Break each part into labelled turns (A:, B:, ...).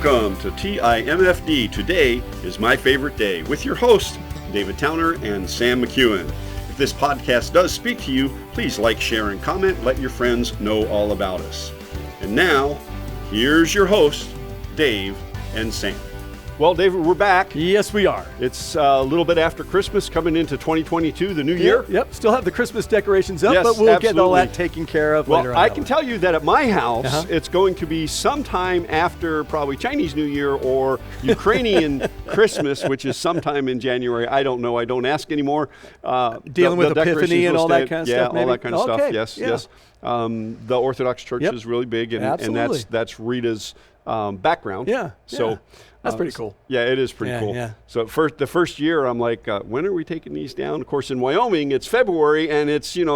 A: Welcome to TIMFD. Today is my favorite day with your hosts, David Towner and Sam McEwen. If this podcast does speak to you, please like, share, and comment. Let your friends know all about us. And now, here's your host, Dave and Sam. Well, David, we're back.
B: Yes, we are.
A: It's a little bit after Christmas, coming into 2022, the new year.
B: Yep, still have the Christmas decorations up,
A: Yes,
B: but we'll
A: absolutely.
B: get all that taken care of later on.
A: I can tell you that at my house,
B: Uh-huh.
A: it's going to be sometime after probably Chinese New Year or Ukrainian Christmas, which is sometime in January. I don't know. I don't ask anymore.
B: Dealing with
A: decorations
B: Epiphany and
A: will
B: all that
A: stay-
B: kind of
A: yeah,
B: stuff,
A: all
B: maybe?
A: that kind of stuff.
B: Okay,
A: Yes,
B: yeah.
A: yes. The Orthodox Church
B: Yep.
A: is really big, and
B: Absolutely.
A: that's Rita's background.
B: Yeah,
A: So.
B: yeah. That's pretty cool.
A: Yeah, it is pretty
B: Yeah,
A: cool.
B: yeah.
A: So the first year, I'm like, when are we taking these down? Of course, in Wyoming, it's February, and it's, it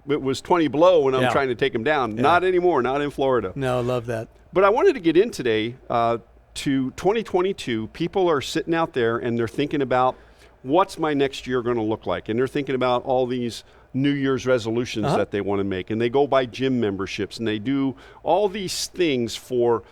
A: was 20 below when I'm
B: Yeah.
A: trying to take them down.
B: Yeah.
A: Not anymore, not in Florida.
B: No, I love that.
A: But I wanted to get in today to 2022. People are sitting out there, and they're thinking about what's my next year going to look like? And they're thinking about all these New Year's resolutions that they want to make. And they go buy gym memberships, and they do all these things for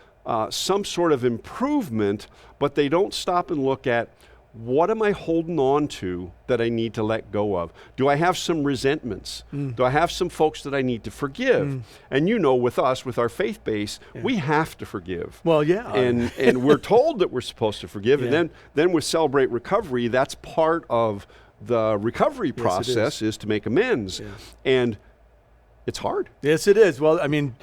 A: some sort of improvement, but they don't stop and look at, what am I holding on to that I need to let go of? Do I have some resentments? Do I have some folks that I need to forgive? And with us, with our faith base, we have to forgive.
B: Well, yeah.
A: And we're told that we're supposed to forgive.
B: Yeah.
A: And then with Celebrate Recovery, that's part of the recovery
B: Yes, it
A: process is to make amends.
B: Yeah.
A: And it's hard.
B: Yes, it is. Well, I mean,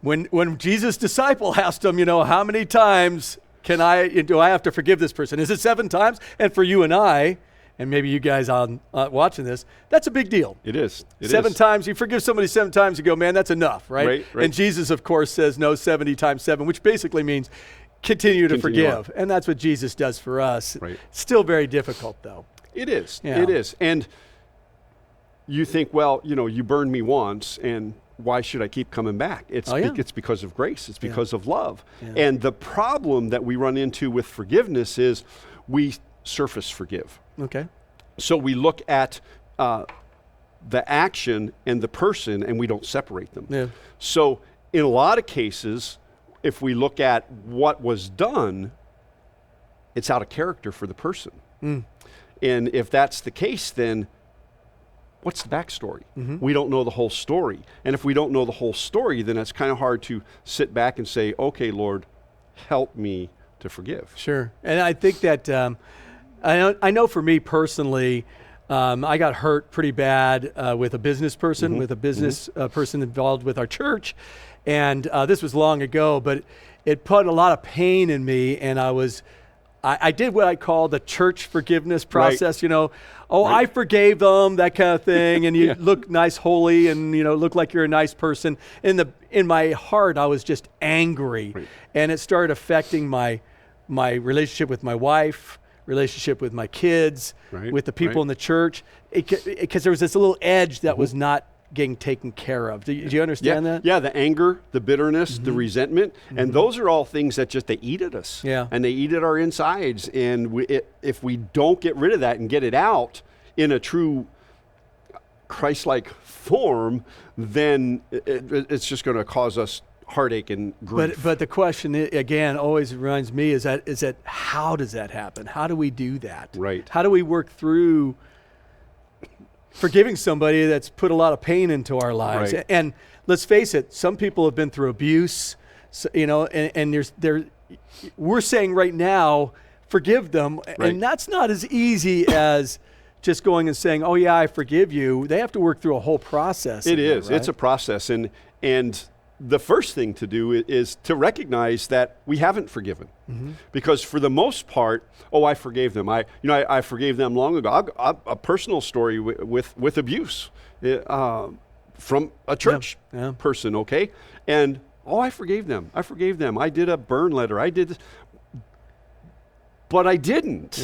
B: when Jesus' disciple asked him, how many times do I have to forgive this person? Is it 7 times? And for you and I, and maybe you guys on watching this, that's a big deal.
A: It is. It
B: 7
A: is.
B: times, you forgive somebody 7 times, you go, man, that's enough, right?
A: Right.
B: And Jesus, of course, says no 70 times 7, which basically means continue to forgive. And that's what Jesus does for us.
A: Right.
B: Still very difficult, though.
A: It is.
B: Yeah.
A: It is. And you think, well, you burned me once, and why should I keep coming back? It's because of grace. It's because of love.
B: Yeah.
A: And the problem that we run into with forgiveness is we surface forgive.
B: Okay.
A: So we look at the action and the person, and we don't separate them.
B: Yeah.
A: So in a lot of cases, if we look at what was done, it's out of character for the person. And if that's the case, then what's the backstory? We don't know the whole story. And if we don't know the whole story, then it's kind of hard to sit back and say, okay, Lord, help me to forgive.
B: Sure. And I think that I know for me personally, I got hurt pretty bad with a business person, with a business person involved with our church. And this was long ago, but it put a lot of pain in me. And I did what I call the church forgiveness process, I forgave them, that kind of thing. And you look nice, holy, and, look like you're a nice person. In my heart, I was just angry.
A: Right.
B: And it started affecting my relationship with my wife, relationship with my kids,
A: Right.
B: with the people in the church, because there was this little edge that was not getting taken care of. Do you understand that?
A: Yeah, the anger, the bitterness, the resentment, and those are all things that they eat at us.
B: Yeah.
A: And they eat at our insides. And if we don't get rid of that and get it out in a true Christ-like form, then it's just going to cause us heartache and grief.
B: But the question again always reminds me is that how does that happen? How do we do that?
A: Right.
B: How do we work through forgiving somebody that's put a lot of pain into our lives?
A: Right.
B: And let's face it, some people have been through abuse, and we're saying right now, forgive them,
A: Right.
B: and that's not as easy as just going and saying, "Oh yeah, I forgive you." They have to work through a whole process.
A: It is.
B: Right?
A: It's a process, and the first thing to do is to recognize that we haven't forgiven, because for the most part, I forgave them. I forgave them long ago. A personal story with abuse from a church person. Okay, and I forgave them. I did a burn letter. I did. But I didn't,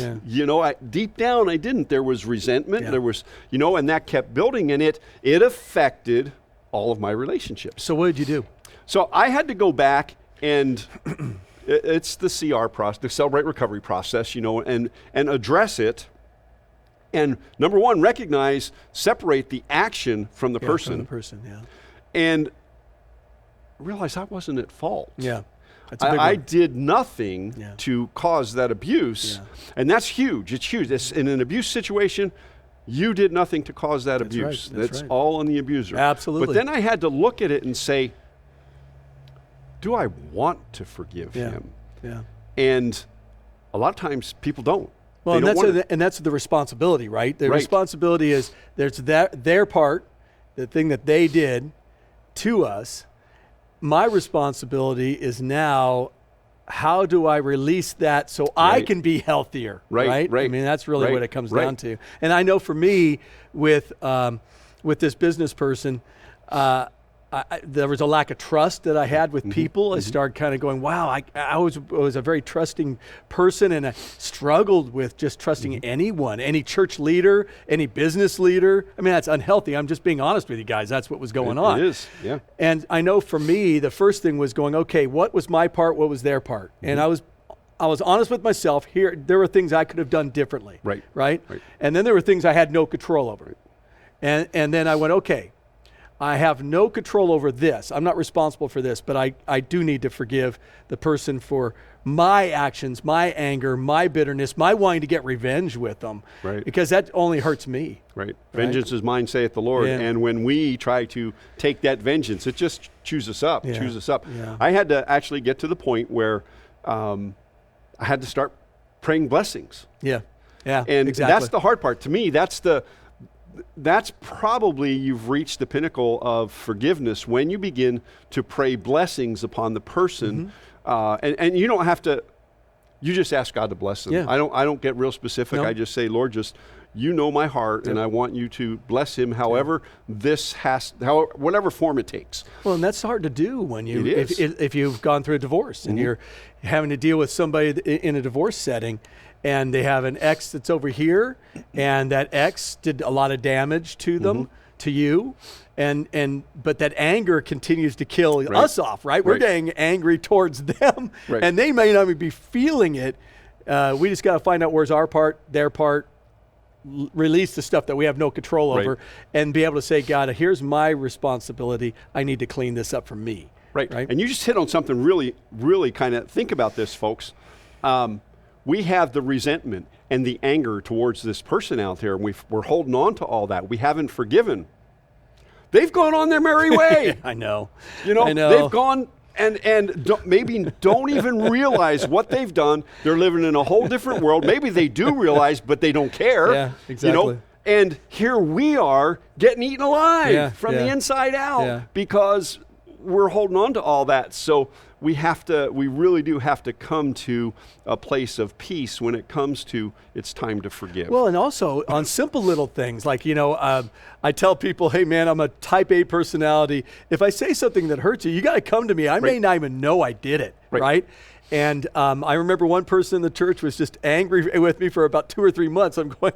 A: deep down I didn't. There was resentment, there was, and that kept building, and it affected all of my relationships.
B: So what did you do?
A: So I had to go back and it's the CR process, the Celebrate Recovery process, and address it. And number one, recognize, separate the action from the person.
B: From the person,
A: And realize I wasn't at fault.
B: Yeah. That's a big
A: I
B: one.
A: did nothing
B: Yeah.
A: to cause that abuse.
B: Yeah.
A: And that's huge. It's huge. In an abuse situation, you did nothing to cause that
B: That's right.
A: abuse.
B: That's
A: That's
B: right.
A: all on the abuser.
B: Absolutely.
A: But then I had to look at it and say, do I want to forgive
B: Yeah.
A: him?
B: Yeah.
A: And a lot of times people don't.
B: Well,
A: They
B: and
A: don't want to.
B: that's the responsibility, right? The
A: Right.
B: responsibility is there's their part, the thing that they did to us. My responsibility is now, how do I release that so I
A: Right.
B: can be healthier?
A: Right, right,
B: I mean, that's really
A: right,
B: what it comes
A: right.
B: down to. And I know for me, with this business person, there was a lack of trust that I had with people. I started kind of going, wow, I was a very trusting person, and I struggled with just trusting anyone, any church leader, any business leader. I mean, that's unhealthy. I'm just being honest with you guys. That's what was going on.
A: It is, yeah.
B: And I know for me, the first thing was going, okay, what was my part? What was their part? And I was honest with myself. Here, there were things I could have done differently.
A: Right.
B: Right.
A: Right.
B: And then there were things I had no control over. And then I went, okay, I have no control over this. I'm not responsible for this, but I do need to forgive the person for my actions, my anger, my bitterness, my wanting to get revenge with them.
A: Right.
B: Because that only hurts me.
A: Right. Vengeance is mine, saith the Lord.
B: Yeah.
A: And when we try to take that vengeance, it just chews us up,
B: Yeah.
A: chews us up.
B: Yeah.
A: I had to actually get to the point where I had to start praying blessings.
B: Yeah. Yeah.
A: And
B: exactly.
A: that's the hard part. To me, that's probably you've reached the pinnacle of forgiveness when you begin to pray blessings upon the person. And you don't have to, you just ask God to bless them.
B: Yeah.
A: I don't get real specific.
B: No.
A: I just say, Lord, just, you know my heart, and I want you to bless him however whatever form it takes.
B: Well, and that's hard to do when you
A: It is.
B: if you've gone through a divorce and you're having to deal with somebody in a divorce setting, and they have an ex that's over here, and that ex did a lot of damage to them, to you, but that anger continues to kill us off, right? We're
A: Right.
B: getting angry towards them,
A: Right.
B: and they may not even be feeling it. We just got to find out where's our part, their part. Release the stuff that we have no control over,
A: Right.
B: and be able to say, God, here's my responsibility. I need to clean this up for me.
A: Right.
B: Right.
A: And you just hit on something really, really kind of, think about this, folks. We have the resentment and the anger towards this person out there, and we're holding on to all that. We haven't forgiven. They've gone on their merry way.
B: I know.
A: You know,
B: I know.
A: they've gone and maybe don't even realize what they've done. They're living in a whole different world. Maybe they do realize, but they don't care.
B: Yeah,
A: You
B: exactly.
A: know? And here we are getting eaten alive from the
B: yeah.
A: inside out
B: Yeah.
A: because we're holding on to all that. So we really do have to come to a place of peace when it comes to it's time to forgive.
B: Well, and also on simple little things like, I tell people, hey, man, I'm a type A personality. If I say something that hurts you, you got to come to me. I may
A: Right.
B: not even know I did it,
A: Right.
B: right? And I remember one person in the church was just angry with me for about 2 or 3 months. I'm going,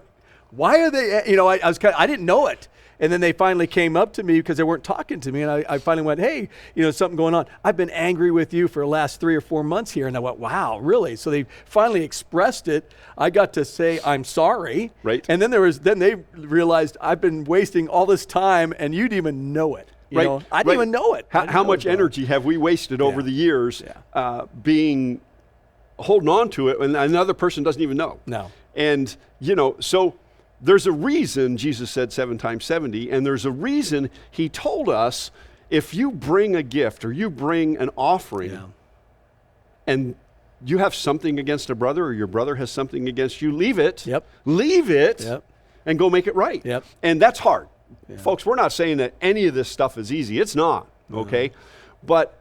B: why are they, I didn't know it. And then they finally came up to me because they weren't talking to me. And I finally went, hey, something going on. I've been angry with you for the last 3 or 4 months here. And I went, wow, really? So they finally expressed it. I got to say, I'm sorry.
A: Right.
B: And then they realized I've been wasting all this time and you didn't even know it. You know? I didn't even know it. I didn't
A: How
B: know
A: much
B: it was gone.
A: energy have we wasted over
B: Yeah.
A: the years holding on to it, and another person doesn't even know?
B: No.
A: And, so there's a reason Jesus said 7 times 70, and there's a reason he told us if you bring a gift or you bring an offering
B: Yeah.
A: and you have something against a brother or your brother has something against you, leave it.
B: Yep.
A: Leave it
B: Yep.
A: and go make it right.
B: Yep.
A: And that's hard. Folks, we're not saying that any of this stuff is easy. It's not, okay? But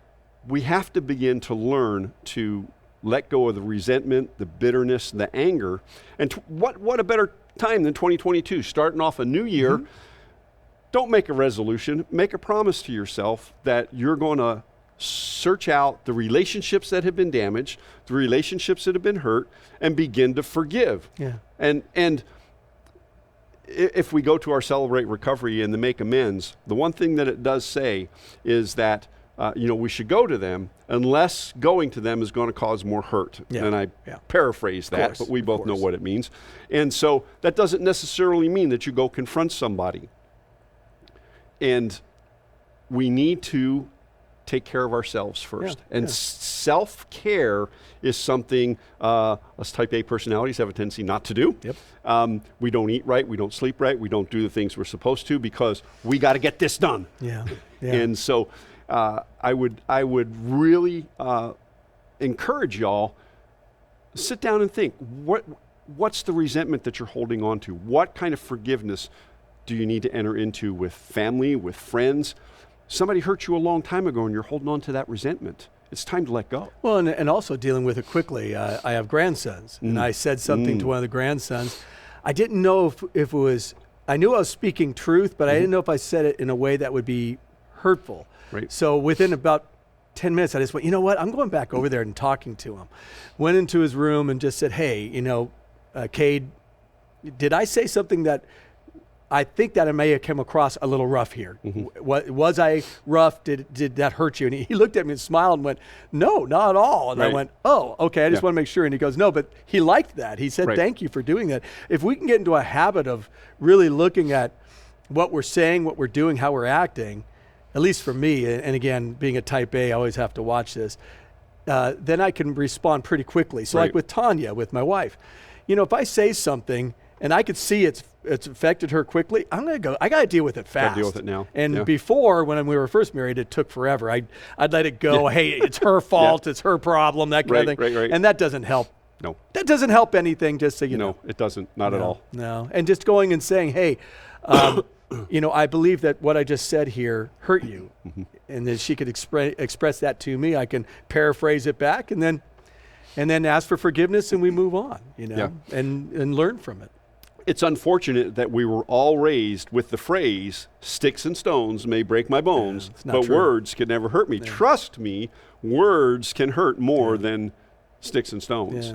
A: we have to begin to learn to let go of the resentment, the bitterness, the anger. And what a better time than 2022, starting off a new year. Don't make a resolution. Make a promise to yourself that you're going to search out the relationships that have been damaged, the relationships that have been hurt, and begin to forgive.
B: Yeah.
A: And if we go to our Celebrate Recovery and the Make Amends, the one thing that it does say is that we should go to them unless going to them is going to cause more hurt.
B: Yeah.
A: And I
B: Yeah.
A: paraphrase that,
B: course,
A: but we
B: of
A: both know
B: course.
A: what it means. And so that doesn't necessarily mean that you go confront somebody. And we need to take care of ourselves first and self-care is something us type A personalities have a tendency not to do.
B: Yep.
A: We don't eat right, we don't sleep right, we don't do the things we're supposed to because we got to get this done.
B: Yeah. Yeah.
A: And so I would really encourage y'all, sit down and think, what's the resentment that you're holding on to? What kind of forgiveness do you need to enter into with family, with friends? Somebody hurt you a long time ago and you're holding on to that resentment. It's time to let go.
B: Well, and also dealing with it quickly. I have grandsons, and I said something to one of the grandsons. I didn't know if it was, I knew I was speaking truth, but I didn't know if I said it in a way that would be hurtful.
A: Right.
B: So within about 10 minutes, I just went, you know what, I'm going back over there and talking to him. Went into his room and just said, hey, Cade, did I say something that I think that it may have come across a little rough here? Was I rough? Did that hurt you? And he looked at me and smiled and went, no, not at all. And I went, oh, okay, I just want to make sure. And he goes, no, but he liked that. He said, thank you for doing that. If we can get into a habit of really looking at what we're saying, what we're doing, how we're acting, at least for me, and again, being a type A, I always have to watch this, then I can respond pretty quickly. So like with Tanya, with my wife, if I say something and I could see it's affected her quickly, I'm going to go, I got to deal with it fast.
A: Got to deal with it now.
B: And before, when we were first married, it took forever. I'd let it go. Hey, it's her fault. It's her problem, that kind of thing.
A: Right.
B: And that doesn't help.
A: No.
B: That doesn't help anything, just so you know.
A: No, it doesn't. Not at all.
B: No. And just going and saying, hey, I believe that what I just said here hurt you. And then she could express that to me. I can paraphrase it back and then ask for forgiveness, and we move on, and learn from it.
A: It's unfortunate that we were all raised with the phrase, sticks and stones may break my bones, but words can never hurt me. Yeah. Trust me, words can hurt more than sticks and stones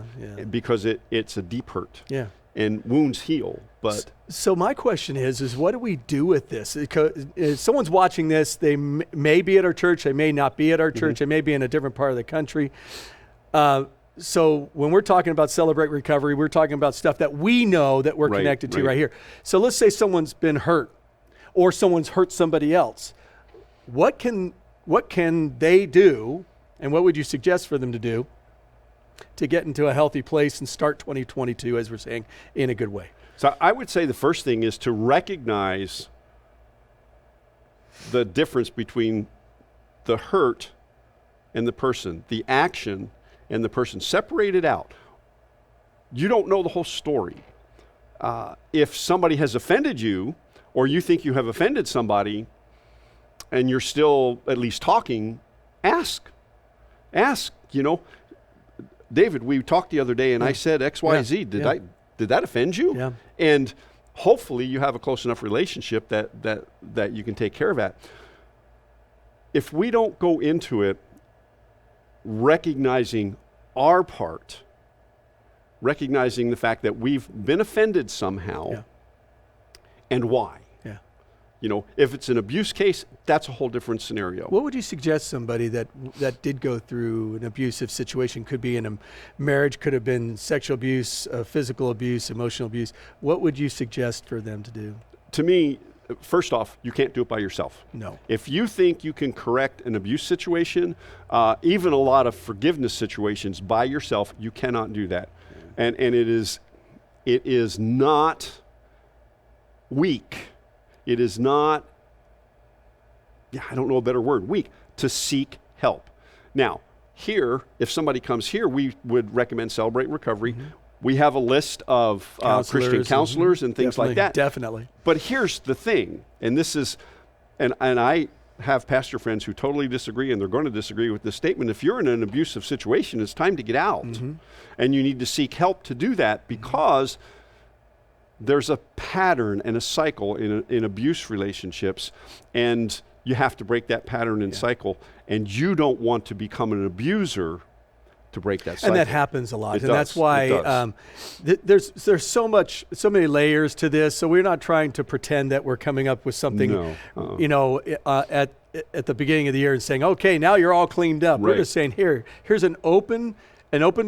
A: because it's a deep hurt. Yeah. And wounds heal. But
B: so my question is what do we do with this? If someone's watching this, they may be at our church, they may not be at our church, they may be in a different part of the country. So when we're talking about Celebrate Recovery, we're talking about stuff that we know that we're connected to right here. So let's say someone's been hurt or someone's hurt somebody else. What can they do, and what would you suggest for them to do to get into a healthy place and start 2022, as we're saying, in a good way?
A: So I would say the first thing is to recognize the difference between the hurt and the person, the action and the person. Separate it out. You don't know the whole story. If somebody has offended you, or you think you have offended somebody, and you're still at least talking, ask. David, we talked the other day, and I said X, Y, Z. Did that offend you?
B: Yeah.
A: And hopefully you have a close enough relationship that you can take care of that. If we don't go into it recognizing our part, recognizing the fact that we've been offended somehow, and why. If it's an abuse case, that's a whole different scenario.
B: What would you suggest somebody that did go through an abusive situation? Could be in a marriage, could have been sexual abuse, physical abuse, emotional abuse. What would you suggest for them to do?
A: To me, first off, you can't do it by yourself.
B: No.
A: If you think you can correct an abuse situation, even a lot of forgiveness situations by yourself, you cannot do that. And it is not weak. It is not, I don't know a better word, weak, to seek help. Now, here, if somebody comes here, we would recommend Celebrate Recovery. We have a list of Christian counselors and things like that.
B: Definitely.
A: But here's the thing, and this is, and I have pastor friends who totally disagree, and they're going to disagree with this statement. If you're in an abusive situation, it's time to get out. And you need to seek help to do that, because there's a pattern and a cycle in abuse relationships, and you have to break that pattern and cycle, and you don't want to become an abuser to break that cycle.
B: And that happens a lot. That's why there's so many layers to this. So we're not trying to pretend that we're coming up with something, at the beginning of the year and saying, okay, now you're all cleaned up. We're just saying, here's an open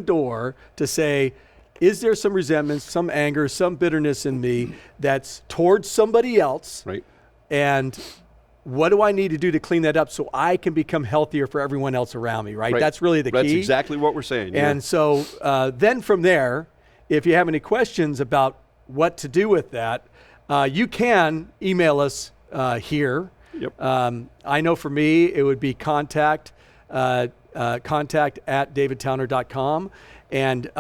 B: door to say, is there some resentment, some anger, some bitterness in me that's towards somebody else?
A: Right.
B: And what do I need to do to clean that up so I can become healthier for everyone else around me, right? That's really the key.
A: That's exactly what we're saying.
B: And so then from there, if you have any questions about what to do with that, you can email us here.
A: Yep.
B: I know for me, it would be contact at davidtowner.com. And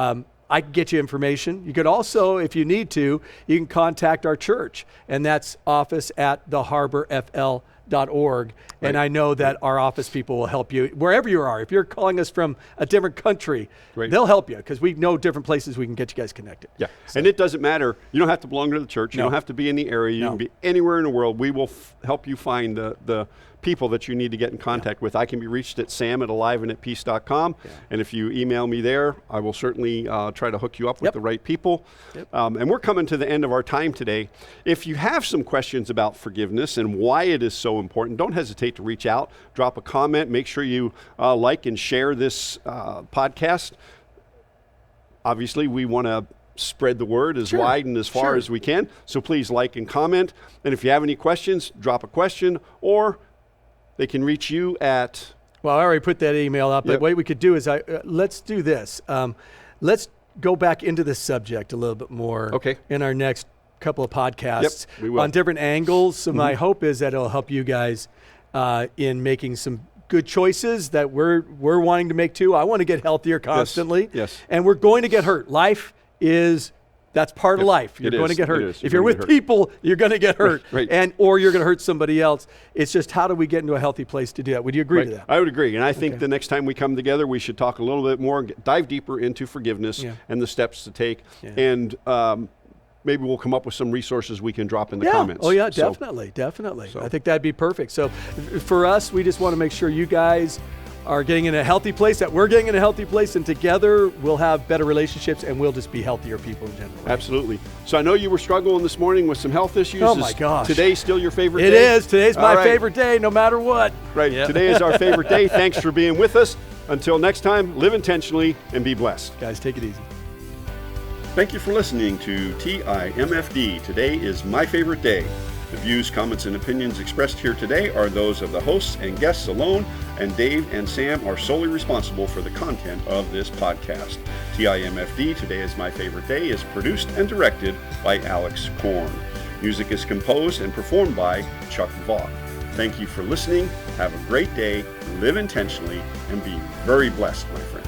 B: I can get you information. You could also, if you need to, you can contact our church, and that's office at theharborfl.org. And I know that our office people will help you wherever you are. If you're calling us from a different country, they'll help you because we know different places we can get you guys connected.
A: Yeah, so. And it doesn't matter. You don't have to belong to the church. You don't have to be in the area. You can be anywhere in the world. We will help you find the people that you need to get in contact with. I can be reached at sam@aliveandatpeace.com. And if you email me there, I will certainly try to hook you up with the right people. And we're coming to the end of our time today. If you have some questions about forgiveness and why it is so important, don't hesitate to reach out, drop a comment, make sure you like and share this podcast. Obviously, we want to spread the word as wide and as far as we can. So please like and comment. And if you have any questions, drop a question, or they can reach you at...
B: Well, I already put that email up, but what we could do is, let's do this. Let's go back into this subject a little bit more in our next couple of podcasts on different angles. So my hope is that it'll help you guys in making some good choices that we're wanting to make too. I want to get healthier constantly.
A: Yes.
B: And we're going to get hurt. Life is... That's part of life. You're going to get hurt. If you're with people, you're going to get hurt, or you're going to hurt somebody else. It's just how do we get into a healthy place to do that? Would you agree to that?
A: I would agree. And I think the next time we come together, we should talk a little bit more, dive deeper into forgiveness and the steps to take. And maybe we'll come up with some resources we can drop in the comments.
B: Oh, yeah, definitely. So. I think that'd be perfect. So for us, we just want to make sure you guys are getting in a healthy place, that we're getting in a healthy place, and together we'll have better relationships and we'll just be healthier people in general. Right?
A: Absolutely. So I know you were struggling this morning with some health issues.
B: Oh my gosh.
A: Today still your favorite day?
B: It is. Today's my favorite day, no matter what.
A: Right. Today is our favorite day. Thanks for being with us. Until next time, live intentionally and be blessed.
B: Guys, take it easy.
A: Thank you for listening to TIMFD. Today is my favorite day. The views, comments, and opinions expressed here today are those of the hosts and guests alone, and Dave and Sam are solely responsible for the content of this podcast. TIMFD, Today is My Favorite Day, is produced and directed by Alex Korn. Music is composed and performed by Chuck Vaught. Thank you for listening. Have a great day, live intentionally, and be very blessed, my friends.